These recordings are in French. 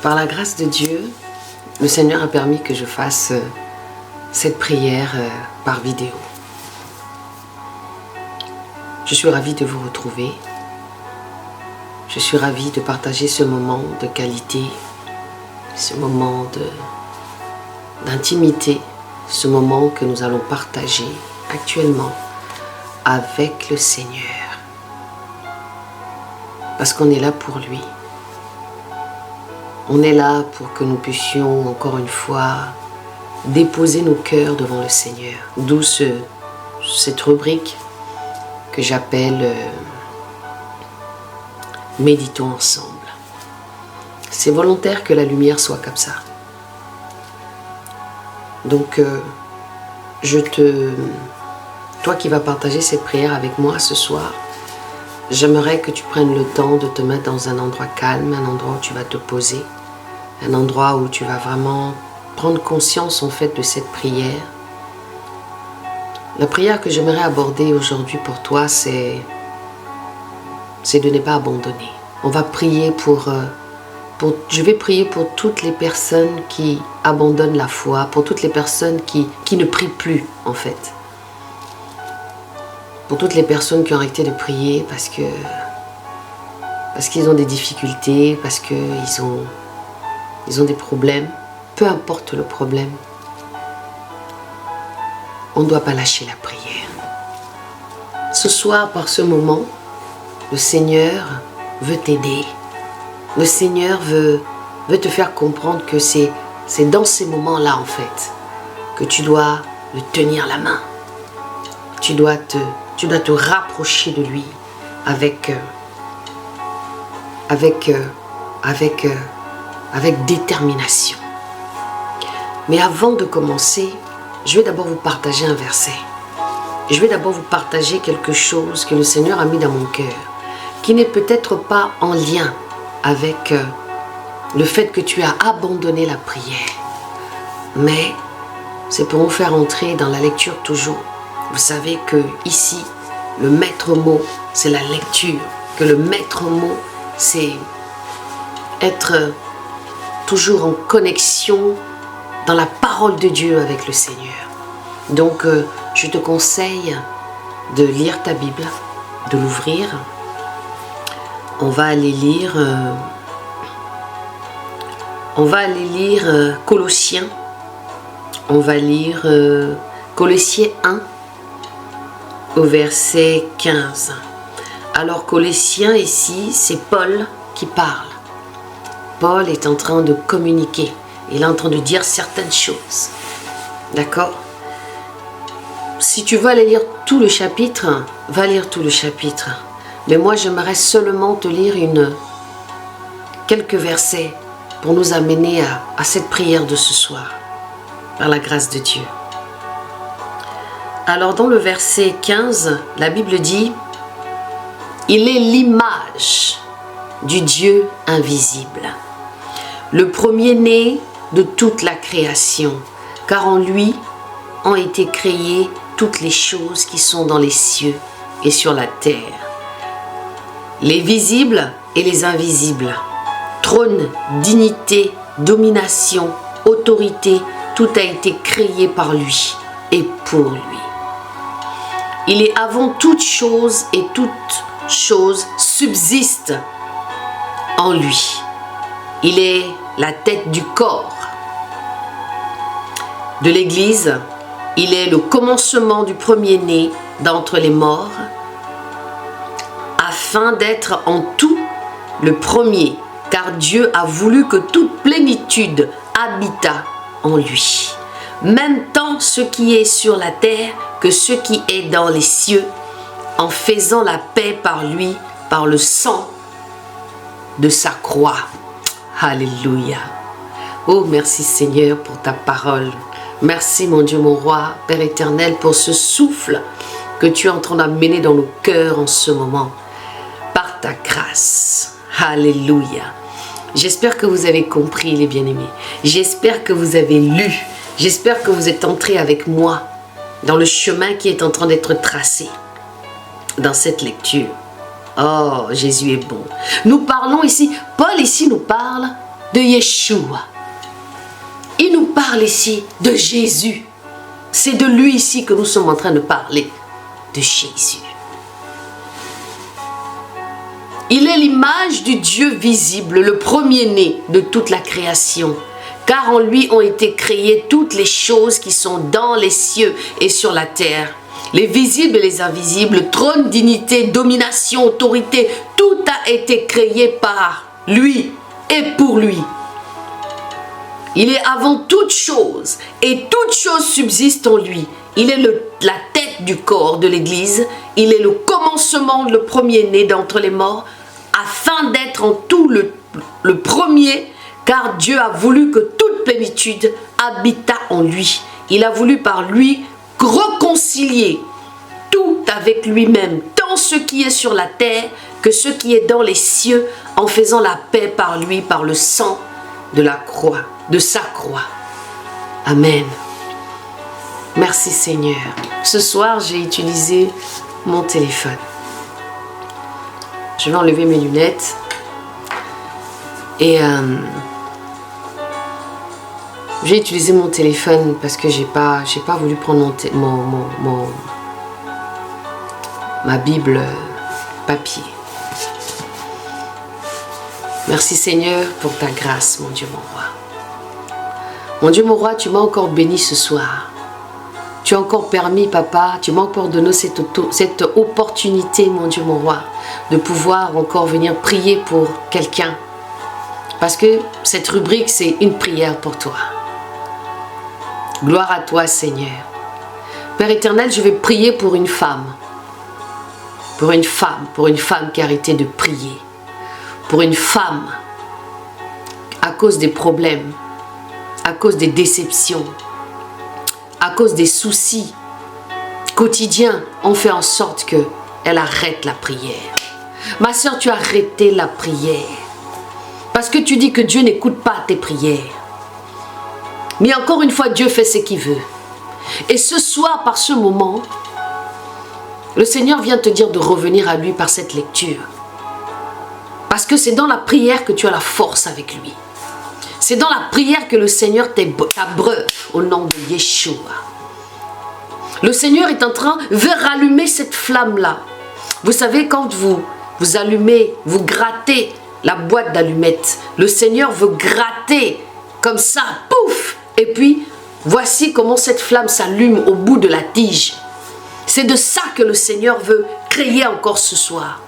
Par la grâce de Dieu, le Seigneur a permis que je fasse cette prière par vidéo. Je suis ravie de vous retrouver. Je suis ravie de partager ce moment de qualité, ce moment d'intimité, ce moment que nous allons partager actuellement avec le Seigneur. Parce qu'on est là pour lui. On est là pour que nous puissions encore une fois déposer nos cœurs devant le Seigneur. D'où cette rubrique que j'appelle Méditons ensemble. C'est volontaire que la lumière soit comme ça. Donc, toi qui vas partager cette prière avec moi ce soir, j'aimerais que tu prennes le temps de te mettre dans un endroit calme, un endroit où tu vas te poser, un endroit où tu vas vraiment prendre conscience en fait de cette prière. La prière que j'aimerais aborder aujourd'hui pour toi, c'est de ne pas abandonner. On va prier je vais prier pour toutes les personnes qui abandonnent la foi, pour toutes les personnes qui ne prient plus en fait. Pour toutes les personnes qui ont arrêté de prier parce qu'ils ont des difficultés, parce qu'ils ont des problèmes, peu importe le problème, on ne doit pas lâcher la prière. Ce soir, par ce moment, le Seigneur veut t'aider. Le Seigneur veut te faire comprendre que c'est dans ces moments-là en fait que tu dois le tenir la main. Tu dois te rapprocher de lui avec détermination. Mais avant de commencer, je vais d'abord vous partager un verset. Je vais d'abord vous partager quelque chose que le Seigneur a mis dans mon cœur, qui n'est peut-être pas en lien avec le fait que tu as abandonné la prière. Mais c'est pour vous faire entrer dans la lecture toujours. Vous savez que ici, le maître mot, c'est la lecture. Que le maître mot, c'est être toujours en connexion dans la parole de Dieu avec le Seigneur. Donc, je te conseille de lire ta Bible, de l'ouvrir. On va aller lire Colossiens. On va lire Colossiens 1 au verset 15. Alors Colossiens ici, c'est Paul qui parle. Paul est en train de communiquer. Il est en train de dire certaines choses. D'accord? Si tu veux aller lire tout le chapitre, va lire tout le chapitre. Mais moi, j'aimerais seulement te lire quelques versets pour nous amener à cette prière de ce soir, par la grâce de Dieu. Alors, dans le verset 15, la Bible dit « Il est l'image du Dieu invisible, le premier-né de toute la création, car en lui ont été créées toutes les choses qui sont dans les cieux et sur la terre, les visibles et les invisibles, trône, dignité, domination, autorité, tout a été créé par lui et pour lui. Il est avant toute chose et toute chose subsiste en lui. Il est la tête du corps de l'Église. Il est le commencement du premier-né d'entre les morts, afin d'être en tout le premier, car Dieu a voulu que toute plénitude habitât en lui, même tant ce qui est sur la terre que ce qui est dans les cieux, en faisant la paix par lui, par le sang de sa croix. Alléluia. Oh, merci Seigneur pour ta parole. Merci mon Dieu, mon roi, Père éternel, pour ce souffle que tu es en train d'amener dans nos cœurs en ce moment, par ta grâce. Alléluia. J'espère que vous avez compris, les bien-aimés. J'espère que vous avez lu. J'espère que vous êtes entrés avec moi dans le chemin qui est en train d'être tracé dans cette lecture. Oh, Jésus est bon. Nous parlons ici, Paul ici nous parle de Yeshua. Il nous parle ici de Jésus. C'est de lui ici que nous sommes en train de parler, de Jésus. Il est l'image du Dieu visible, le premier-né de toute la création. Car en lui ont été créées toutes les choses qui sont dans les cieux et sur la terre. Les visibles et les invisibles, trône, dignité, domination, autorité, tout a été créé par lui et pour lui. Il est avant toute chose et toute chose subsiste en lui. Il est la tête du corps de l'Église. Il est le commencement, le premier-né d'entre les morts, afin d'être en tout le premier, car Dieu a voulu que toute plénitude habitât en lui. Il a voulu par lui réconcilier tout avec lui-même, tant ce qui est sur la terre que ce qui est dans les cieux, en faisant la paix par lui, par le sang de la croix, de sa croix. Amen. Merci Seigneur. Ce soir, j'ai utilisé mon téléphone. Je vais enlever mes lunettes. Et j'ai utilisé mon téléphone parce que j'ai pas voulu prendre ma Bible papier. Merci Seigneur pour ta grâce, mon Dieu, mon roi. Mon Dieu, mon roi, tu m'as encore béni ce soir. Tu as encore permis, papa, tu m'as encore donné cette opportunité, mon Dieu, mon roi, de pouvoir encore venir prier pour quelqu'un. Parce que cette rubrique, c'est une prière pour toi. Gloire à toi, Seigneur. Père éternel, je vais prier pour une femme. Pour une femme qui a arrêté de prier. Pour une femme, à cause des problèmes, à cause des déceptions, à cause des soucis quotidiens, on fait en sorte qu'elle arrête la prière. Ma soeur, tu as arrêté la prière. Parce que tu dis que Dieu n'écoute pas tes prières. Mais encore une fois, Dieu fait ce qu'il veut. Et ce soir, par ce moment, le Seigneur vient te dire de revenir à lui par cette lecture. Parce que c'est dans la prière que tu as la force avec lui. C'est dans la prière que le Seigneur t'abreuve au nom de Yeshua. Le Seigneur est en train de rallumer cette flamme-là. Vous savez, quand vous allumez, vous grattez la boîte d'allumettes, le Seigneur veut gratter comme ça, pouf! Et puis, voici comment cette flamme s'allume au bout de la tige. C'est de ça que le Seigneur veut créer encore ce soir.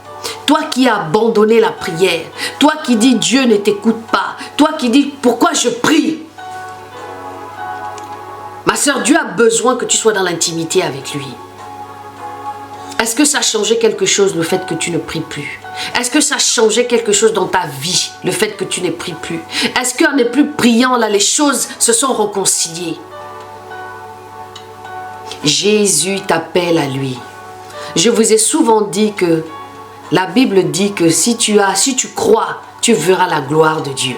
Toi qui as abandonné la prière, toi qui dis Dieu ne t'écoute pas, toi qui dis pourquoi je prie. Ma soeur, Dieu a besoin que tu sois dans l'intimité avec lui. Est-ce que ça a changé quelque chose le fait que tu ne pries plus? Est-ce que ça a changé quelque chose dans ta vie le fait que tu ne pries plus? Est-ce qu'en n'est plus priant là, les choses se sont réconciliées? Jésus t'appelle à lui. Je vous ai souvent dit que la Bible dit que si tu crois, tu verras la gloire de Dieu.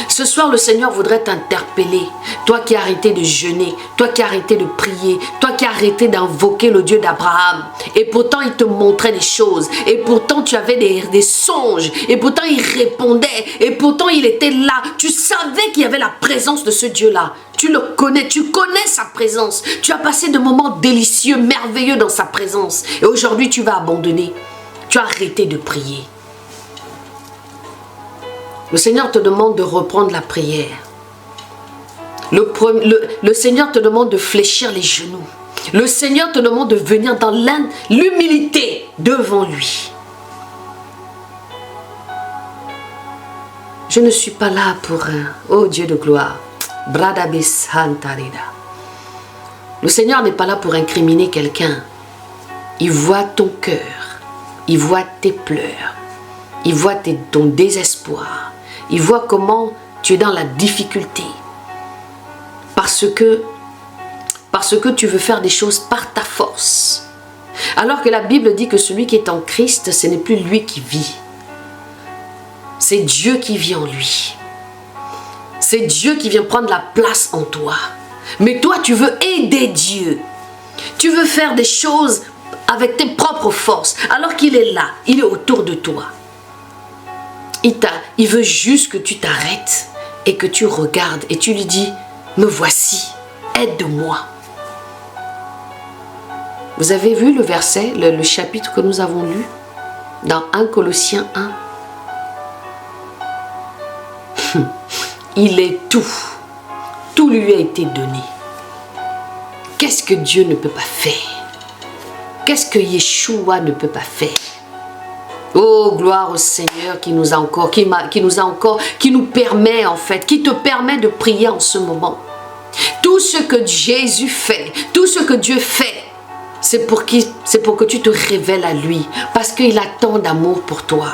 Ce soir, le Seigneur voudrait t'interpeller. Toi qui as arrêté de jeûner, toi qui as arrêté de prier, toi qui as arrêté d'invoquer le Dieu d'Abraham. Et pourtant, il te montrait des choses. Et pourtant, tu avais des songes. Et pourtant, il répondait. Et pourtant, il était là. Tu savais qu'il y avait la présence de ce Dieu-là. Tu le connais, tu connais sa présence. Tu as passé de moments délicieux, merveilleux dans sa présence. Et aujourd'hui, tu vas abandonner. Tu as arrêté de prier. Le Seigneur te demande de reprendre la prière. Le Seigneur te demande de fléchir les genoux. Le Seigneur te demande de venir dans l'humilité devant lui. Je ne suis pas là pour un... Oh Dieu de gloire. Le Seigneur n'est pas là pour incriminer quelqu'un. Il voit ton cœur. Il voit tes pleurs. Il voit ton désespoir. Il voit comment tu es dans la difficulté. Parce que tu veux faire des choses par ta force. Alors que la Bible dit que celui qui est en Christ, ce n'est plus lui qui vit. C'est Dieu qui vit en lui. C'est Dieu qui vient prendre la place en toi. Mais toi, tu veux aider Dieu. Tu veux faire des choses avec tes propres forces. Alors qu'il est là, il est autour de toi. Il veut juste que tu t'arrêtes et que tu regardes et tu lui dis, me voici, aide-moi. Vous avez vu le verset, le chapitre que nous avons lu dans 1 Colossiens 1? Il est tout. Tout lui a été donné. Qu'est-ce que Dieu ne peut pas faire? Qu'est-ce que Yeshua ne peut pas faire? Oh, gloire au Seigneur qui nous a encore, qui nous permet en fait, qui te permet de prier en ce moment. Tout ce que Jésus fait, tout ce que Dieu fait, c'est pour que tu te révèles à lui. Parce qu'il a tant d'amour pour toi.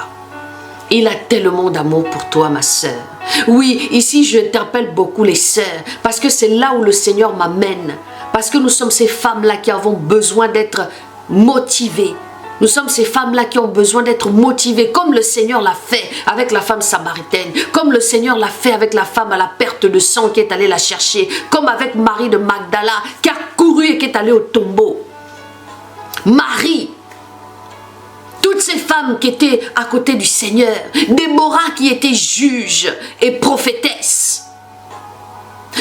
Il a tellement d'amour pour toi, ma sœur. Oui, ici, je t'appelle beaucoup les sœurs. Parce que c'est là où le Seigneur m'amène. Parce que nous sommes ces femmes-là qui avons besoin d'être motivées. Nous sommes ces femmes-là qui ont besoin d'être motivées. Comme le Seigneur l'a fait avec la femme samaritaine. Comme le Seigneur l'a fait avec la femme à la perte de sang qui est allée la chercher. Comme avec Marie de Magdala qui a couru et qui est allée au tombeau. Marie. Toutes ces femmes qui étaient à côté du Seigneur, Déborah qui était juge et prophétesse.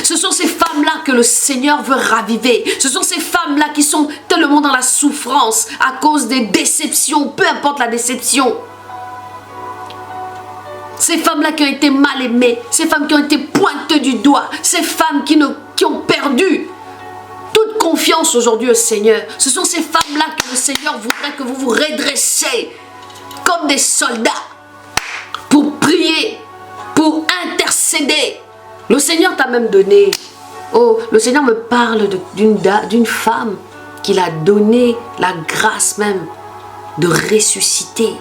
Ce sont ces femmes-là que le Seigneur veut raviver. Ce sont ces femmes-là qui sont tellement dans la souffrance à cause des déceptions, peu importe la déception. Ces femmes-là qui ont été mal aimées, ces femmes qui ont été pointées du doigt, ces femmes qui ont perdu toute confiance aujourd'hui au Seigneur. Ce sont ces femmes-là que le Seigneur voudrait que vous vous redressiez comme des soldats pour prier, pour intercéder. Le Seigneur t'a même donné, oh, le Seigneur me parle d'une femme qu'il a donné la grâce même de ressusciter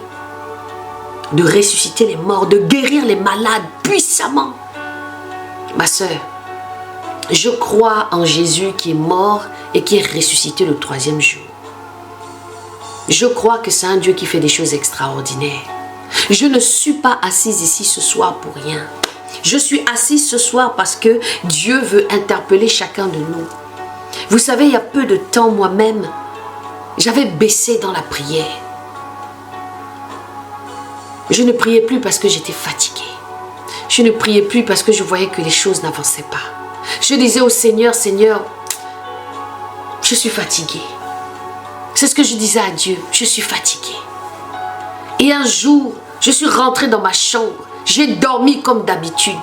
les morts, de guérir les malades puissamment. Ma sœur, je crois en Jésus qui est mort et qui est ressuscité le 3e jour. Je crois que c'est un Dieu qui fait des choses extraordinaires. Je ne suis pas assise ici ce soir pour rien. Je suis assise ce soir parce que Dieu veut interpeller chacun de nous. Vous savez, il y a peu de temps, moi-même, j'avais baissé dans la prière. Je ne priais plus parce que j'étais fatiguée. Je ne priais plus parce que je voyais que les choses n'avançaient pas. Je disais au Seigneur, Seigneur, je suis fatiguée. C'est ce que je disais à Dieu, je suis fatiguée. Et un jour, je suis rentrée dans ma chambre. J'ai dormi comme d'habitude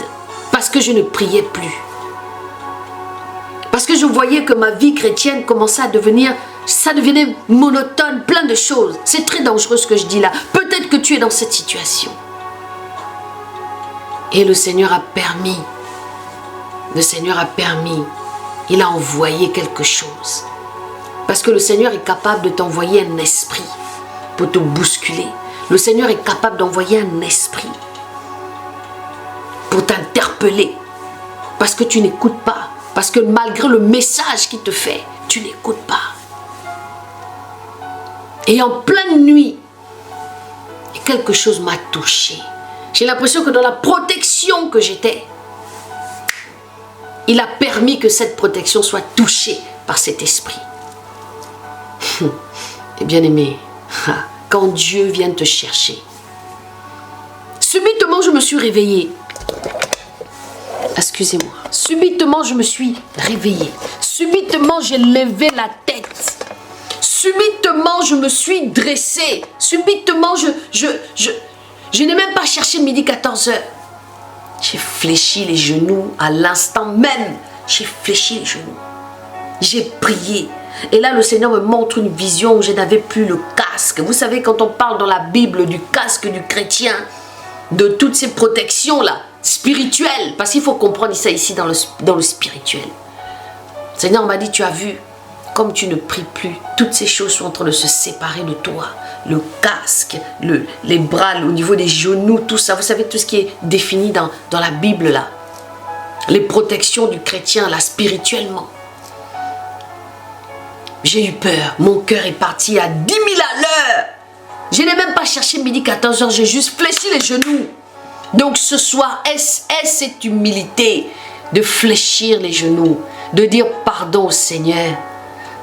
parce que je ne priais plus. Parce que je voyais que ma vie chrétienne commençait à devenir, ça devenait monotone, plein de choses. C'est très dangereux ce que je dis là. Peut-être que tu es dans cette situation. Et le Seigneur a permis. Il a envoyé quelque chose. Parce que le Seigneur est capable de t'envoyer un esprit pour te bousculer. Le Seigneur est capable d'envoyer un esprit pour t'interpeller. Parce que tu n'écoutes pas. Parce que malgré le message qu'il te fait, tu n'écoutes pas. Et en pleine nuit, quelque chose m'a touché. J'ai l'impression que dans la protection que j'étais, il a permis que cette protection soit touchée par cet esprit. Et bien aimé, quand Dieu vient te chercher, subitement je me suis réveillée. Excusez-moi. Subitement je me suis réveillée. Subitement j'ai levé la tête. Subitement je me suis dressée. Subitement je n'ai même pas cherché midi 14h. J'ai fléchi les genoux à l'instant même. J'ai fléchi les genoux. J'ai prié. Et là, le Seigneur me montre une vision où je n'avais plus le casque. Vous savez, quand on parle dans la Bible du casque du chrétien, de toutes ces protections-là, spirituelles, parce qu'il faut comprendre ça ici dans le spirituel. Le Seigneur m'a dit, tu as vu, comme tu ne pries plus, toutes ces choses sont en train de se séparer de toi. Le casque, les bras, au niveau des genoux, tout ça. Vous savez, tout ce qui est défini dans la Bible, là. Les protections du chrétien, là, spirituellement. J'ai eu peur. Mon cœur est parti à 10 000 à l'heure. Je n'ai même pas cherché midi 14h. J'ai juste fléchi les genoux. Donc ce soir, est-ce cette humilité de fléchir les genoux, de dire pardon au Seigneur,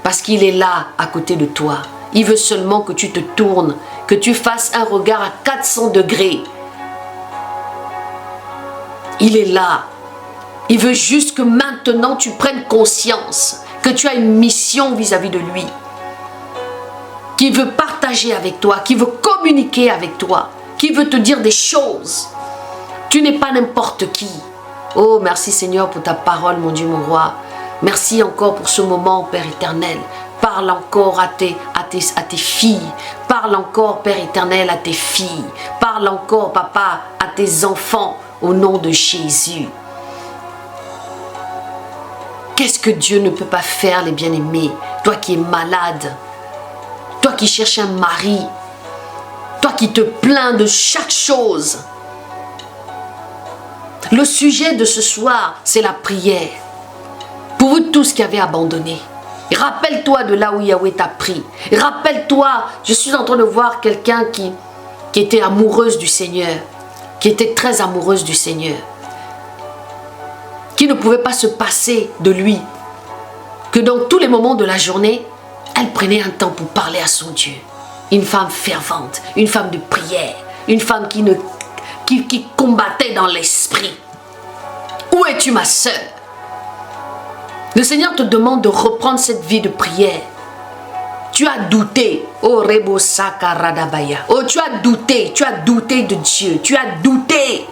parce qu'il est là à côté de toi. Il veut seulement que tu te tournes, que tu fasses un regard à 400 degrés. Il est là Il veut juste que maintenant tu prennes conscience que tu as une mission vis-à-vis de lui. Qui veut partager avec toi, qui veut communiquer avec toi, qui veut te dire des choses. Tu n'es pas n'importe qui. Oh, merci Seigneur pour ta parole, mon Dieu, mon roi. Merci encore pour ce moment, Père éternel. Parle encore à tes filles. Parle encore, Père éternel, à tes filles. Parle encore, Papa, à tes enfants, au nom de Jésus. Qu'est-ce que Dieu ne peut pas faire, les bien-aimés? Toi qui es malade, toi qui cherches un mari, toi qui te plains de chaque chose. Le sujet de ce soir, c'est la prière. Pour vous tous qui avez abandonné, rappelle-toi de là où Yahweh t'a pris. Rappelle-toi, je suis en train de voir quelqu'un qui était amoureuse du Seigneur, qui était très amoureuse du Seigneur, qui ne pouvait pas se passer de lui, que dans tous les moments de la journée, elle prenait un temps pour parler à son Dieu. Une femme fervente, une femme de prière, une femme qui combattait dans l'esprit. Où es-tu, ma sœur? Le Seigneur te demande de reprendre cette vie de prière. Tu as douté. Oh, Rebo Sakaradabaya. Oh, tu as douté de Dieu. Tu as douté.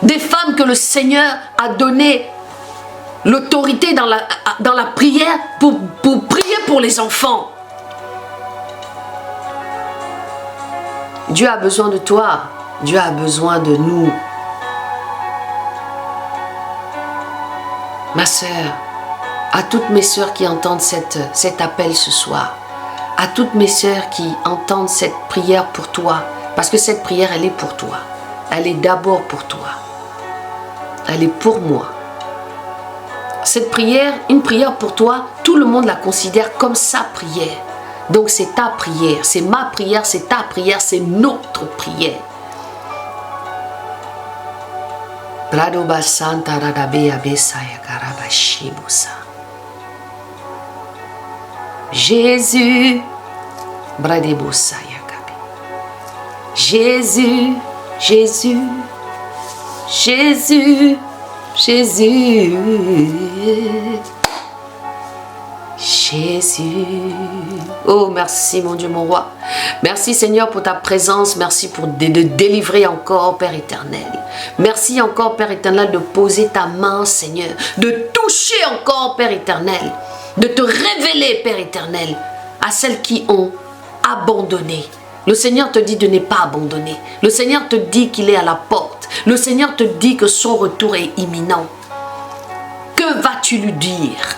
Des femmes que le Seigneur a donné l'autorité dans la prière pour prier pour les enfants. Dieu a besoin de toi. Dieu a besoin de nous. Ma sœur, à toutes mes sœurs qui entendent cet appel ce soir, à toutes mes sœurs qui entendent cette prière pour toi, parce que cette prière, elle est pour toi. Elle est d'abord pour toi. Elle est pour moi. Cette prière, une prière pour toi, tout le monde la considère comme sa prière. Donc c'est ta prière, c'est ma prière, c'est ta prière, c'est notre prière. Jésus, Jésus, Jésus, Jésus, Jésus, Jésus. Oh, merci mon Dieu, mon roi. Merci Seigneur pour ta présence. Merci pour de délivrer encore, Père éternel. Merci encore, Père éternel, de poser ta main, Seigneur. De toucher encore, Père éternel. De te révéler, Père éternel, à celles qui ont abandonné. Le Seigneur te dit de ne pas abandonner. Le Seigneur te dit qu'il est à la porte. Le Seigneur te dit que son retour est imminent. Que vas-tu lui dire?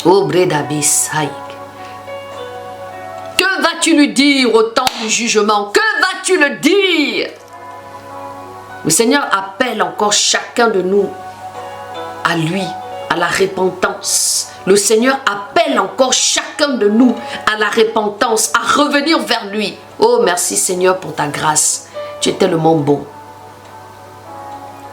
Oh, Bredabissaïk. Que vas-tu lui dire au temps du jugement? Que vas-tu le dire? Le Seigneur appelle encore chacun de nous à lui, à la repentance. Le Seigneur appelle encore chacun de nous à la repentance, à revenir vers lui. Oh, merci Seigneur pour ta grâce. Tu es tellement bon.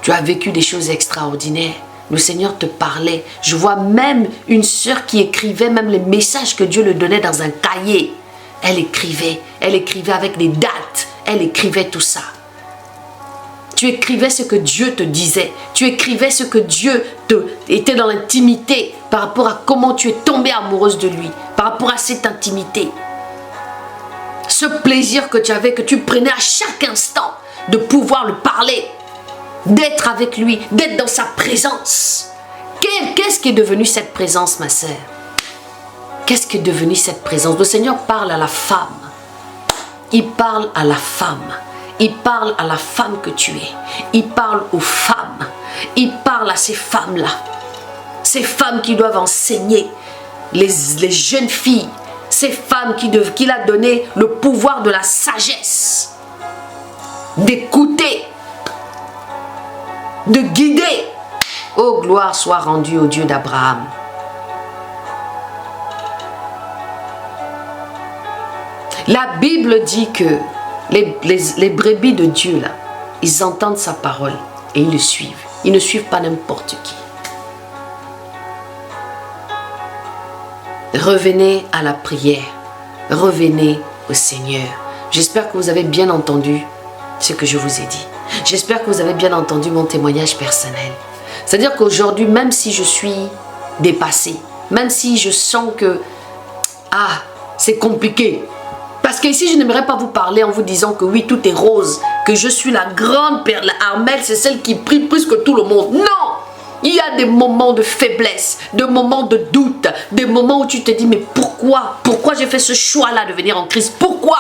Tu as vécu des choses extraordinaires. Le Seigneur te parlait. Je vois même une sœur qui écrivait même les messages que Dieu lui donnait dans un cahier. Elle écrivait avec des dates. Elle écrivait tout ça. Tu écrivais ce que Dieu te disait. Tu écrivais ce que Dieu était dans l'intimité par rapport à comment tu es tombée amoureuse de lui. Par rapport à cette intimité. Ce plaisir que tu avais, que tu prenais à chaque instant de pouvoir le parler. D'être avec lui, d'être dans sa présence. Qu'est-ce qui est devenu cette présence, ma sœur? Qu'est-ce qui est devenu cette présence? Le Seigneur parle à la femme. Il parle à la femme. Il parle à la femme que tu es. Il parle aux femmes. Il parle à ces femmes-là. Ces femmes qui doivent enseigner les jeunes filles. Ces femmes qu'il a donné le pouvoir de la sagesse. D'écouter. De guider. Oh, gloire soit rendue au Dieu d'Abraham. La Bible dit que les brebis de Dieu, là, ils entendent sa parole et ils le suivent. Ils ne suivent pas n'importe qui. Revenez à la prière. Revenez au Seigneur. J'espère que vous avez bien entendu ce que je vous ai dit. J'espère que vous avez bien entendu mon témoignage personnel. C'est-à-dire qu'aujourd'hui, même si je suis dépassée, même si je sens que c'est compliqué, parce qu'ici, je n'aimerais pas vous parler en vous disant que oui, tout est rose, que je suis la grande perle. Armelle, c'est celle qui prie plus que tout le monde. Non! Il y a des moments de faiblesse, des moments de doute, des moments où tu te dis, mais pourquoi? Pourquoi j'ai fait ce choix-là de venir en Christ? Pourquoi?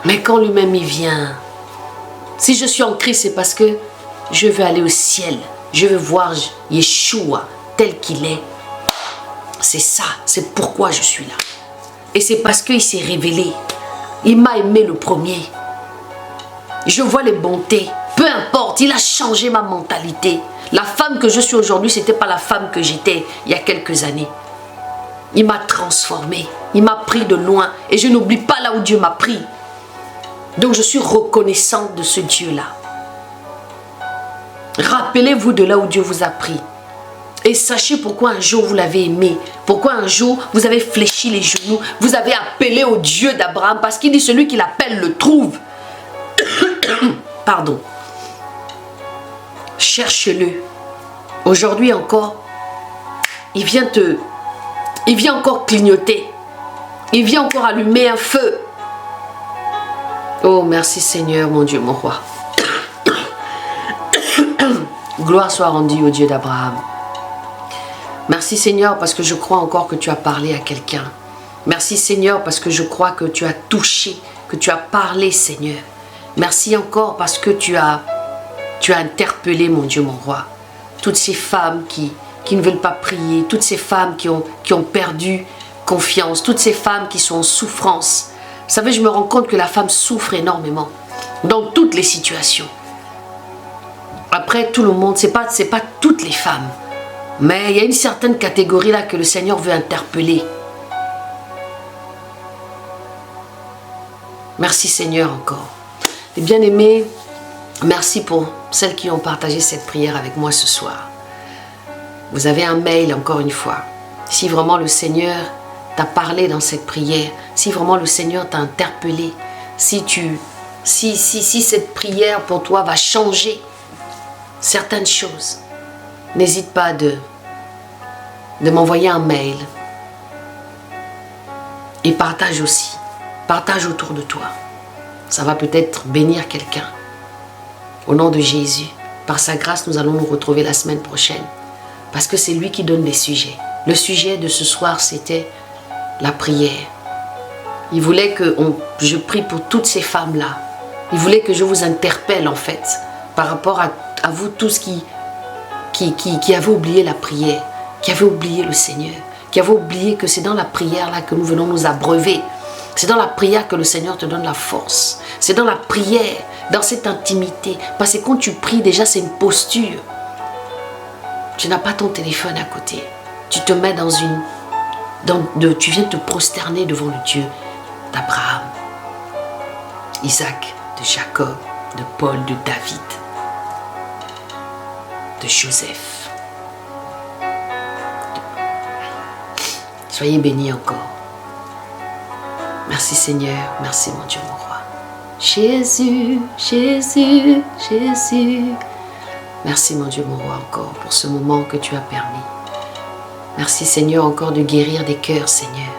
Mais quand lui-même y vient, si je suis en Christ, c'est parce que je veux aller au ciel. Je veux voir Yeshua tel qu'il est. C'est ça, c'est pourquoi je suis là. Et c'est parce qu'il s'est révélé. Il m'a aimé le premier. Je vois les bontés. Peu importe, il a changé ma mentalité. La femme que je suis aujourd'hui, ce n'était pas la femme que j'étais il y a quelques années. Il m'a transformée. Il m'a pris de loin. Et je n'oublie pas là où Dieu m'a pris. Donc je suis reconnaissante de ce Dieu-là. Rappelez-vous de là où Dieu vous a pris. Et sachez pourquoi un jour vous l'avez aimé. Pourquoi un jour vous avez fléchi les genoux. Vous avez appelé au Dieu d'Abraham. Parce qu'il dit celui qui l'appelle le trouve. Pardon. Cherche-le. Aujourd'hui encore, il vient encore clignoter. Il vient encore allumer un feu. Oh, merci Seigneur, mon Dieu, mon roi. Gloire soit rendue au Dieu d'Abraham. Merci Seigneur parce que je crois encore que tu as parlé à quelqu'un. Merci Seigneur parce que je crois que tu as touché, que tu as parlé Seigneur. Merci encore parce que tu as interpellé mon Dieu, mon roi. Toutes ces femmes qui ne veulent pas prier, toutes ces femmes qui ont perdu confiance, toutes ces femmes qui sont en souffrance. Vous savez, je me rends compte que la femme souffre énormément dans toutes les situations. Après, tout le monde, c'est pas toutes les femmes. Mais il y a une certaine catégorie là que le Seigneur veut interpeller. Merci Seigneur encore. Et bien-aimés, merci pour celles qui ont partagé cette prière avec moi ce soir. Vous avez un mail encore une fois. Si vraiment le Seigneur t'a parlé dans cette prière, si vraiment le Seigneur t'a interpellé, si cette prière pour toi va changer certaines choses, n'hésite pas de m'envoyer un mail et partage aussi. Partage autour de toi. Ça va peut-être bénir quelqu'un. Au nom de Jésus, par sa grâce, nous allons nous retrouver la semaine prochaine. Parce que c'est lui qui donne les sujets. Le sujet de ce soir, c'était la prière. Il voulait que je prie pour toutes ces femmes-là. Il voulait que je vous interpelle en fait, par rapport à vous tous qui avez oublié la prière, qui avez oublié le Seigneur, qui avez oublié que c'est dans la prière là que nous venons nous abreuver. C'est dans la prière que le Seigneur te donne la force. C'est dans la prière, dans cette intimité. Parce que quand tu pries, déjà c'est une posture. Tu n'as pas ton téléphone à côté. Tu te mets tu viens te prosterner devant le Dieu d'Abraham, Isaac, de Jacob, de Paul, de David, de Joseph. Soyez bénis encore. Merci Seigneur, merci mon Dieu, mon roi. Jésus, Jésus, Jésus. Merci mon Dieu, mon roi, encore pour ce moment que tu as permis. Merci Seigneur encore de guérir des cœurs, Seigneur.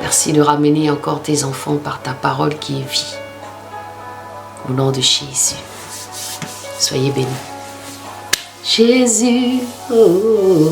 Merci de ramener encore tes enfants par ta parole qui est vie. Au nom de Jésus. Soyez bénis. Jésus. Oh.